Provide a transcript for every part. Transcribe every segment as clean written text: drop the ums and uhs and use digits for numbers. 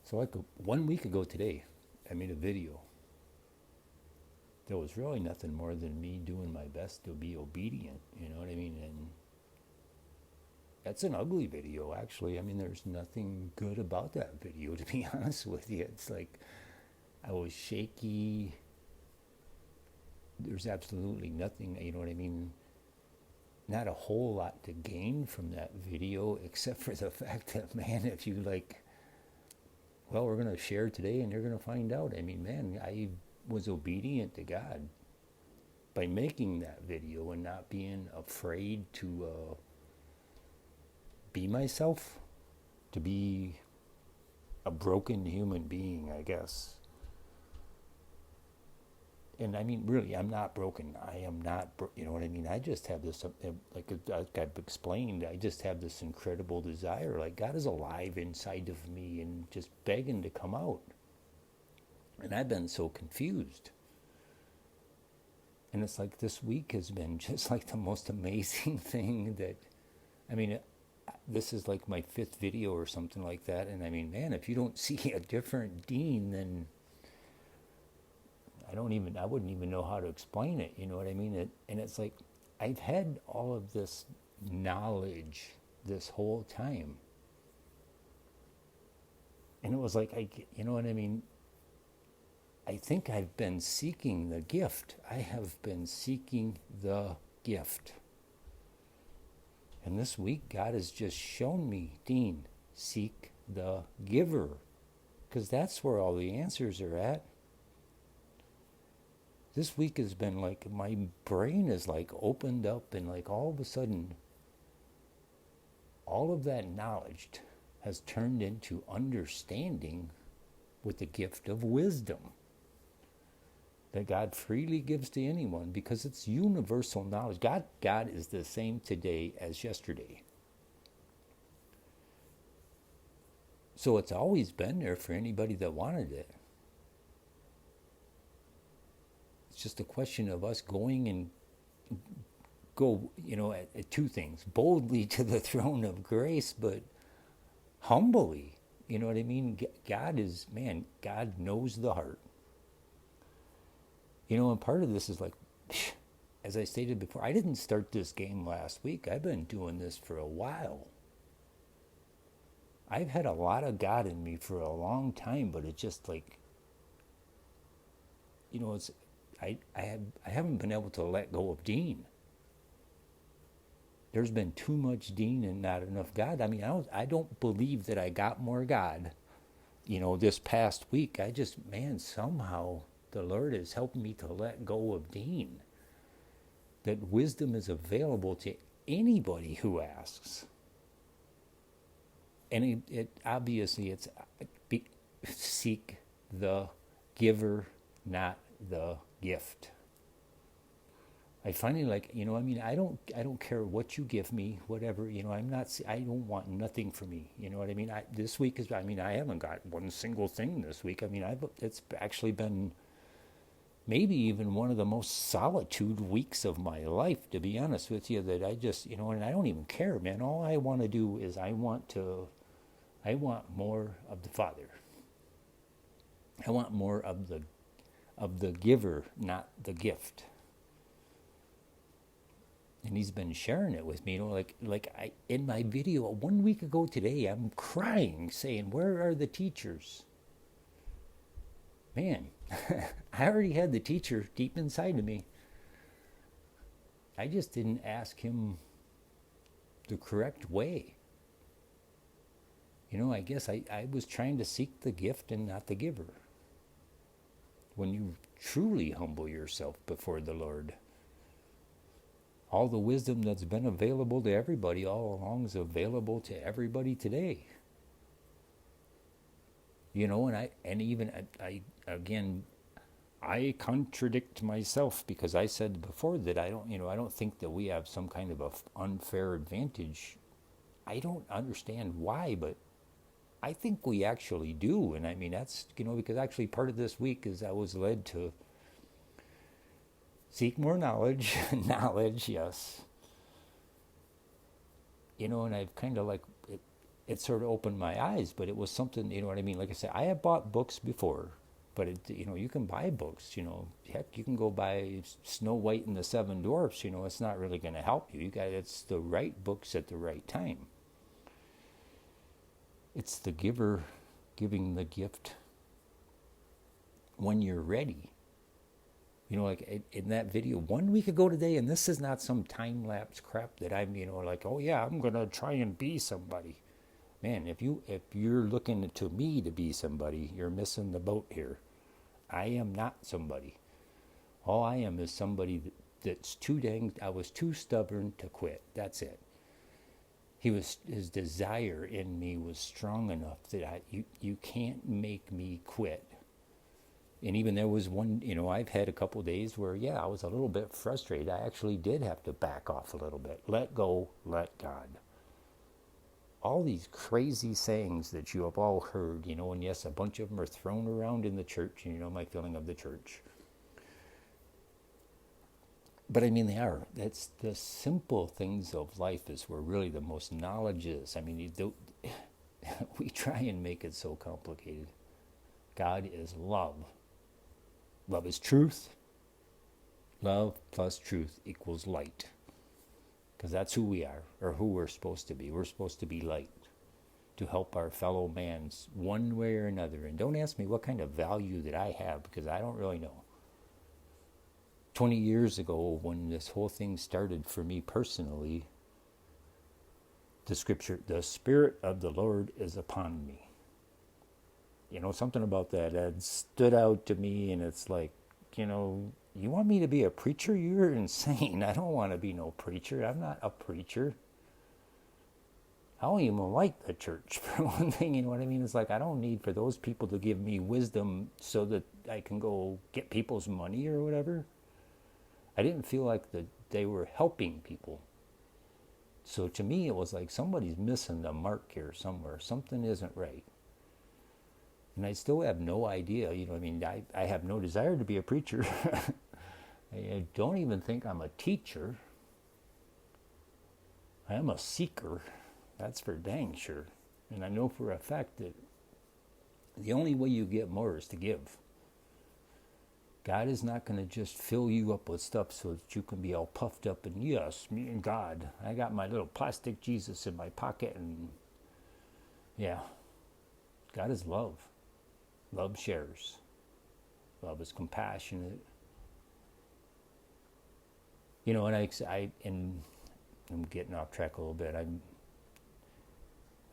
So like 1 week ago today, I made a video. There was really nothing more than me doing my best to be obedient, you know what I mean? And that's an ugly video, actually. I mean, there's nothing good about that video, to be honest with you. It's like I was shaky. There's absolutely nothing, you know what I mean? Not a whole lot to gain from that video, except for the fact that, man, if you like, well, we're going to share today and you're going to find out. I mean, man, I was obedient to God by making that video and not being afraid to be myself, to be a broken human being, I guess. And I mean, really, I'm not broken. I am not, you know what I mean? I just have this, like I've explained, I just have this incredible desire. Like God is alive inside of me and just begging to come out. And I've been so confused. And it's like this week has been just like the most amazing thing that, I mean, this is like my 5th video or something like that. And I mean, man, if you don't see a different Dean, then I wouldn't even know how to explain it. You know what I mean? And it's like, I've had all of this knowledge this whole time. And it was like, you know what I mean? I think I've been seeking the gift. I have been seeking the gift. And this week, God has just shown me, Dean, seek the giver. Because that's where all the answers are at. This week has been like, my brain is like opened up, and like all of a sudden, all of that knowledge has turned into understanding with the gift of wisdom that God freely gives to anyone, because it's universal knowledge. God is the same today as yesterday. So it's always been there for anybody that wanted it. It's just a question of us going and go, you know, at 2 things. Boldly to the throne of grace, but humbly. You know what I mean? God knows the heart. You know, and part of this is like, as I stated before, I didn't start this game last week. I've been doing this for a while. I've had a lot of God in me for a long time, but it's just like, you know, I haven't been able to let go of Dean. There's been too much Dean and not enough God. I mean, I don't believe that I got more God, you know, this past week. Somehow the Lord has helped me to let go of Dean. That wisdom is available to anybody who asks. And it obviously, it's seek the giver, not the gift. I finally, like, you know, I mean, I don't care what you give me, whatever, you know, I don't want nothing for me, you know what I mean? This week I haven't got one single thing this week. I mean, it's actually been maybe even one of the most solitude weeks of my life, to be honest with you, that I just, you know, and I don't even care, man. All I want to do is I want more of the Father. I want more of the giver, not the gift. And he's been sharing it with me, you know, like I in my video 1 week ago today, I'm crying, saying, "Where are the teachers?" Man, I already had the teacher deep inside of me. I just didn't ask him the correct way. You know, I guess I was trying to seek the gift and not the giver. When you truly humble yourself before the Lord, all the wisdom that's been available to everybody all along is available to everybody today. You know, I contradict myself, because I said before that I don't think that we have some kind of a unfair advantage. I don't understand why, but I think we actually do. And I mean, that's, you know, because actually part of this week is I was led to seek more knowledge. Knowledge, yes. You know, and I've kind of like, it sort of opened my eyes, but it was something, you know what I mean? Like I said, I have bought books before, but you can buy books, heck, you can go buy Snow White and the Seven Dwarfs, it's not really going to help you. It's the right books at the right time. It's the giver giving the gift when you're ready. Like in that video 1 week ago today, and this is not some time-lapse crap that I'm, like, oh yeah, I'm going to try and be somebody. Man, if you're looking to me to be somebody, you're missing the boat here. I am not somebody. All I am is somebody that's I was too stubborn to quit. That's it. His desire in me was strong enough that you can't make me quit. And even there was one, I've had a couple of days where, I was a little bit frustrated. I actually did have to back off a little bit. Let go, let God. All these crazy sayings that you have all heard, and yes, a bunch of them are thrown around in the church, and my feeling of the church. But I mean, they are. That's the simple things of life is where really the most knowledge is. I mean, we try and make it so complicated. God is love. Love is truth. Love plus truth equals light. Because that's who we are, or who we're supposed to be. We're supposed to be light, to help our fellow mans one way or another. And don't ask me what kind of value that I have, because I don't really know. 20 years ago, when this whole thing started for me personally, the scripture, the Spirit of the Lord is upon me. Something about that stood out to me, and it's like, you want me to be a preacher? You're insane. I don't want to be no preacher. I'm not a preacher. I don't even like the church, for one thing, you know what I mean? It's like, I don't need for those people to give me wisdom so that I can go get people's money or whatever. I didn't feel like that they were helping people. So to me, it was like somebody's missing the mark here somewhere. Something isn't right. And I still have no idea, I have no desire to be a preacher. I don't even think I'm a teacher. I am a seeker. That's for dang sure. And I know for a fact that the only way you get more is to give. God is not going to just fill you up with stuff so that you can be all puffed up and, yes, me and God. I got my little plastic Jesus in my pocket, and yeah. God is love. Love shares. Love is compassionate. And I'm getting off track a little bit.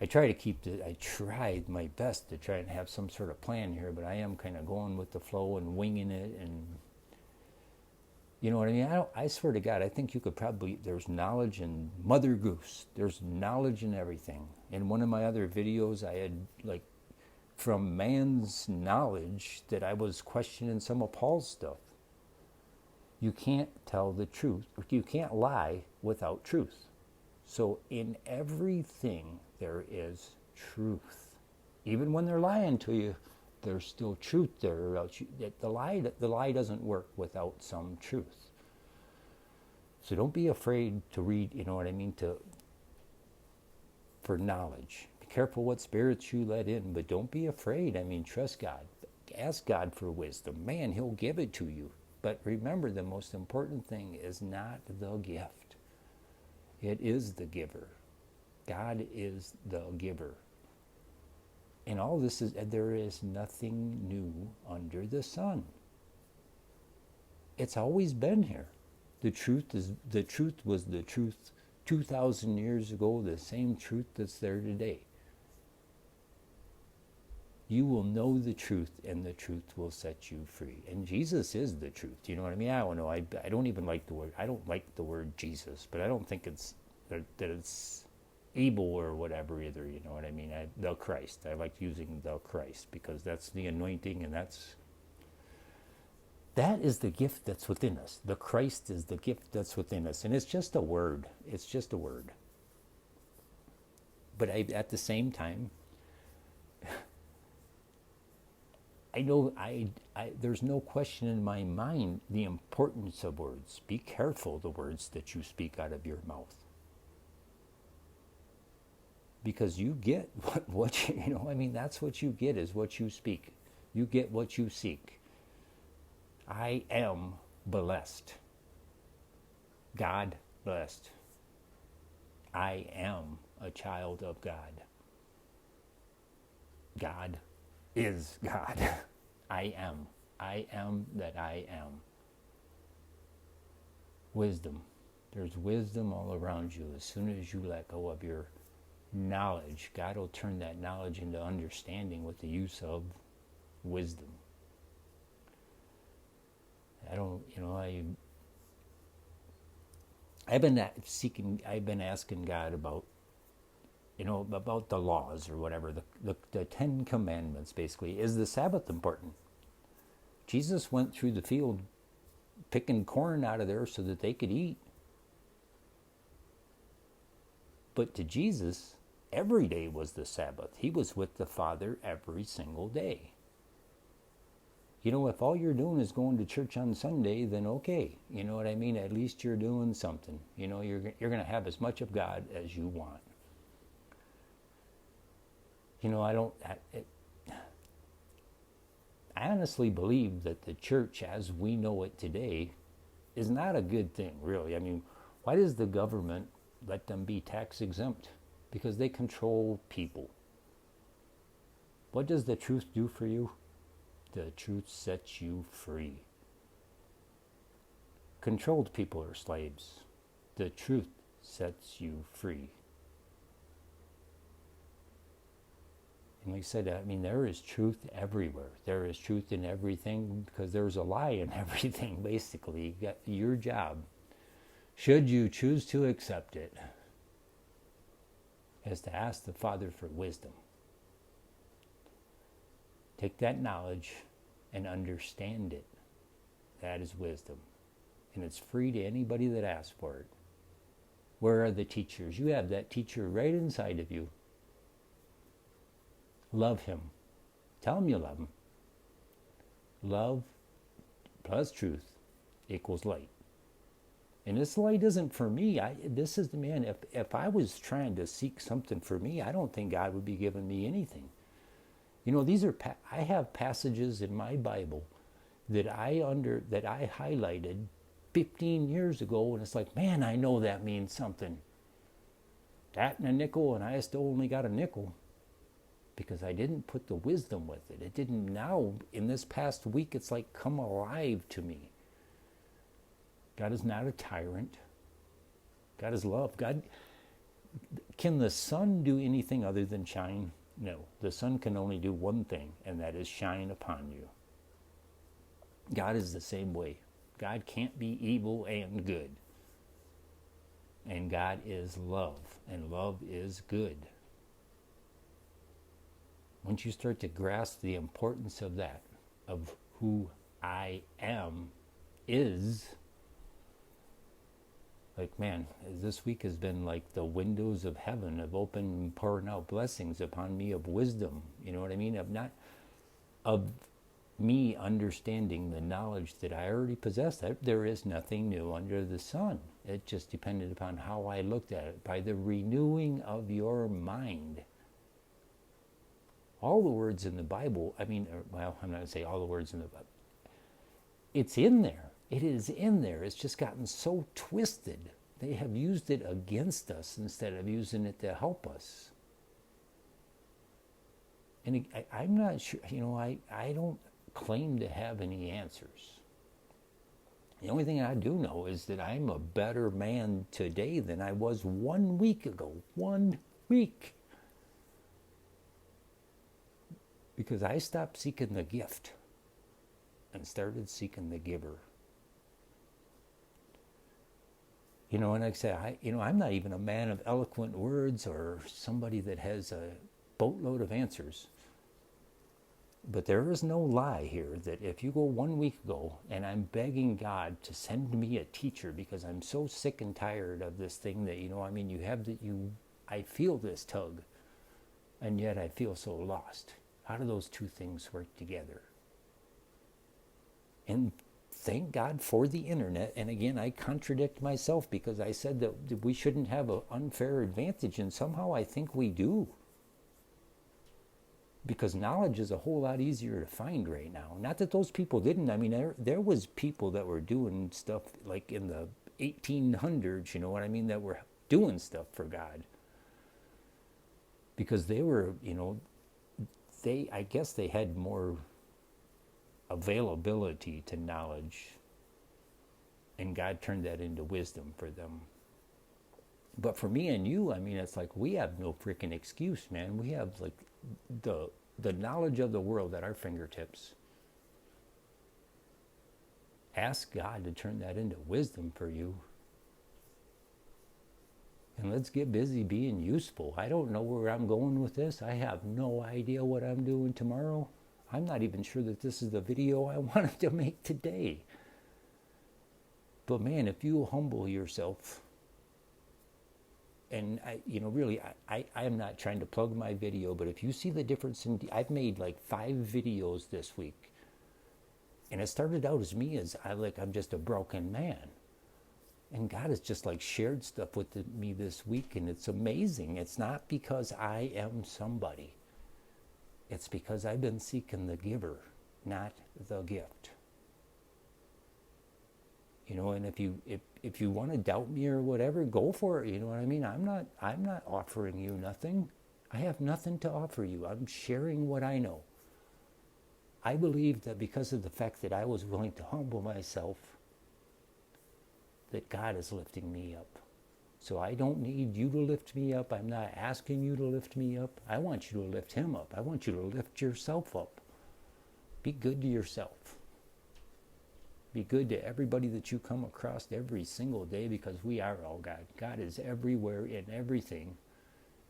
I tried my best to try and have some sort of plan here, but I am kind of going with the flow and winging it, and you know what I mean? I swear to God, I think you could probably, there's knowledge in Mother Goose. There's knowledge in everything. In one of my other videos, I had, like, from man's knowledge that I was questioning some of Paul's stuff. You can't tell the truth. You can't lie without truth. So in everything there is truth. Even when they're lying to you, there's still truth there. The lie doesn't work without some truth. So don't be afraid to read, you know what I mean, for knowledge. Be careful what spirits you let in, but don't be afraid. I mean, trust God. Ask God for wisdom. Man, He'll give it to you. But remember, the most important thing is not the gift. It is the giver. God is the giver. And all this is, there is nothing new under the sun. It's always been here. The truth was the truth 2,000 years ago, the same truth that's there today. You will know the truth, and the truth will set you free. And Jesus is the truth. You know what I mean? I don't know. I don't even like the word. I don't like the word Jesus, but I don't think it's that it's evil or whatever either. You know what I mean? The Christ. I like using the Christ because that's the anointing, and that is the gift that's within us. The Christ is the gift that's within us, and it's just a word. It's just a word. But at the same time, I know there's no question in my mind the importance of words. Be careful the words that you speak out of your mouth. because you get what you know. I mean, that's what you get is what you speak. You get what you seek. I am blessed. God blessed. I am a child of God. God is God. I am. I am that I am. Wisdom. There's wisdom all around you. As soon as you let go of your knowledge, God will turn that knowledge into understanding with the use of wisdom. I've been asking God about, about the laws or whatever, the 10 Commandments basically. Is the Sabbath important? Jesus went through the field picking corn out of there so that they could eat. But to Jesus, every day was the Sabbath. He was with the Father every single day. If all you're doing is going to church on Sunday, then okay. You know what I mean? At least you're doing something. You're going to have as much of God as you want. I honestly believe that the church as we know it today is not a good thing, really. I mean, why does the government let them be tax exempt? Because they control people. What does the truth do for you? The truth sets you free. Controlled people are slaves. The truth sets you free. And like I said, there is truth everywhere. There is truth in everything because there's a lie in everything, basically. You got your job, should you choose to accept it, is to ask the Father for wisdom. Take that knowledge and understand it. That is wisdom. And it's free to anybody that asks for it. Where are the teachers? You have that teacher right inside of you. Love him. Tell him you love him. Love plus truth equals light. And this light isn't for me. If I was trying to seek something for me, I don't think God would be giving me anything. I have passages in my Bible that I highlighted 15 years ago, and it's like, man, I know that means something. That and a nickel, and I still only got a nickel. Because I didn't put the wisdom with it. It didn't. Now, in this past week, it's like come alive to me. God is not a tyrant. God is love. Can the sun do anything other than shine? No. The sun can only do one thing, and that is shine upon you. God is the same way. God can't be evil and good. And God is love, and love is good. Once you start to grasp the importance of that, of who I am, is, like, man, this week has been like the windows of heaven have opened, pouring out blessings upon me of wisdom. You know what I mean? Of me understanding the knowledge that I already possessed. There is nothing new under the sun. It just depended upon how I looked at it. By the renewing of your mind. All the words in the Bible, I'm not going to say all the words in the Bible. It's in there. It is in there. It's just gotten so twisted. They have used it against us instead of using it to help us. And I'm not sure, I don't claim to have any answers. The only thing I do know is that I'm a better man today than I was 1 week ago. 1 week. Because I stopped seeking the gift and started seeking the giver. And like I said, I'm not even a man of eloquent words or somebody that has a boatload of answers. But there is no lie here that if you go 1 week ago and I'm begging God to send me a teacher because I'm so sick and tired of this thing that, I feel this tug and yet I feel so lost. How do those two things work together? And thank God for the internet. And again, I contradict myself because I said that we shouldn't have an unfair advantage, and somehow I think we do. Because knowledge is a whole lot easier to find right now. Not that those people didn't. I mean, there was people that were doing stuff like in the 1800s, you know what I mean, that were doing stuff for God. Because they were, I guess they had more availability to knowledge, and God turned that into wisdom for them. But for me and you, I mean, it's like we have no freaking excuse, man. We have like the knowledge of the world at our fingertips. Ask God to turn that into wisdom for you. And let's get busy being useful. I don't know where I'm going with this. I have no idea what I'm doing tomorrow. I'm not even sure that this is the video I wanted to make today. But man, if you humble yourself, and I am not trying to plug my video, but if you see the difference I've made like 5 videos this week, and it started out as me as I'm just a broken man, and God has just like shared stuff with me this week, and it's amazing. It's not because I am somebody. It's because I've been seeking the giver, not the gift. And if you want to doubt me or whatever, go for it. You know what I mean? I'm not offering you nothing. I have nothing to offer you. I'm sharing what I know. I believe that because of the fact that I was willing to humble myself, that God is lifting me up. So I don't need you to lift me up. I'm not asking you to lift me up. I want you to lift him up. I want you to lift yourself up. Be good to yourself. Be good to everybody that you come across every single day, because we are all God. God is everywhere in everything.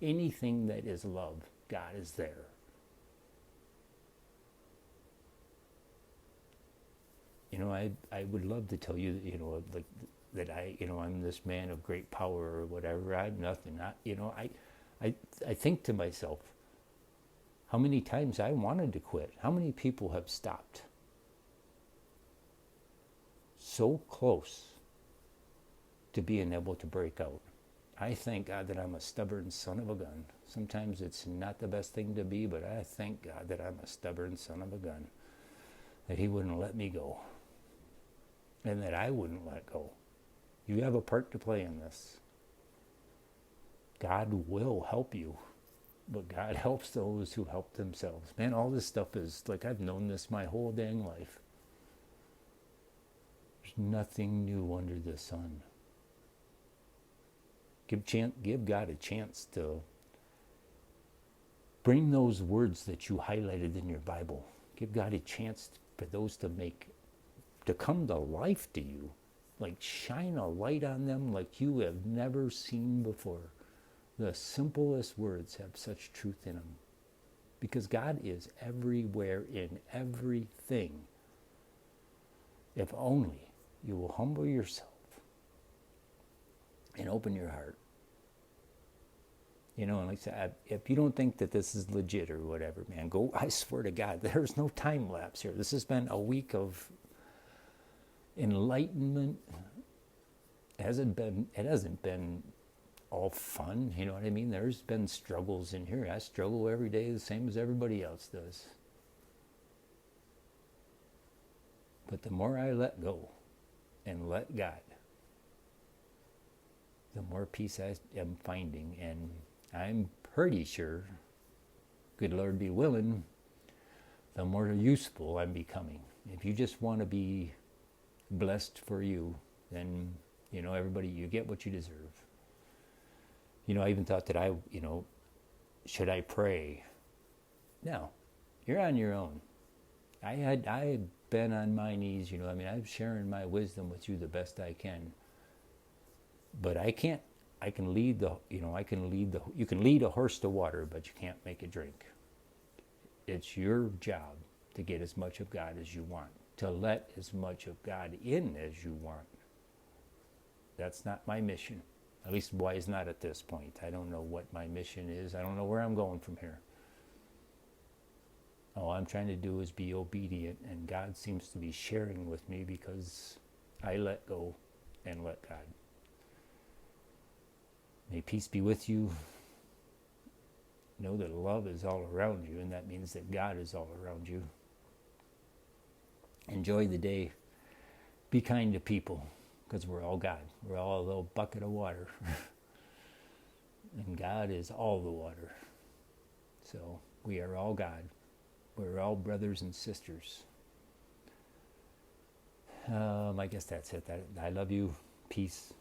Anything that is love, God is there. I would love to tell you, that I'm this man of great power or whatever. I'm nothing. I think to myself, how many times I wanted to quit. How many people have stopped? So close to being able to break out. I thank God that I'm a stubborn son of a gun. Sometimes it's not the best thing to be, but I thank God that I'm a stubborn son of a gun. That he wouldn't let me go. And that I wouldn't let go. You have a part to play in this. God will help you. But God helps those who help themselves. Man, all this stuff is like I've known this my whole dang life. Nothing new under the sun. Give God a chance to bring those words that you highlighted in your Bible. Give God a chance for those to come to life to you. Like shine a light on them like you have never seen before. The simplest words have such truth in them. Because God is everywhere in everything. If only you will humble yourself and open your heart. And like I said, if you don't think that this is legit or whatever, man, go, I swear to God, there's no time lapse here. This has been a week of enlightenment. It hasn't been all fun, you know what I mean? There's been struggles in here. I struggle every day the same as everybody else does. But the more I let go, and let God, the more peace I am finding. And I'm pretty sure, good Lord be willing, the more useful I'm becoming. If you just want to be blessed for you, then, everybody, you get what you deserve. I even thought that should I pray? No, you're on your own. I had been on my knees, I'm sharing my wisdom with you the best I can. But I can lead you can lead a horse to water, but you can't make it drink. It's your job to get as much of God as you want, to let as much of God in as you want. That's not my mission. At least why is not at this point. I don't know what my mission is. I don't know where I'm going from here. All I'm trying to do is be obedient, and God seems to be sharing with me because I let go and let God. May peace be with you. Know that love is all around you, and that means that God is all around you. Enjoy the day. Be kind to people, because we're all God. We're all a little bucket of water. And God is all the water. So we are all God. We're all brothers and sisters. I guess that's it. I love you. Peace.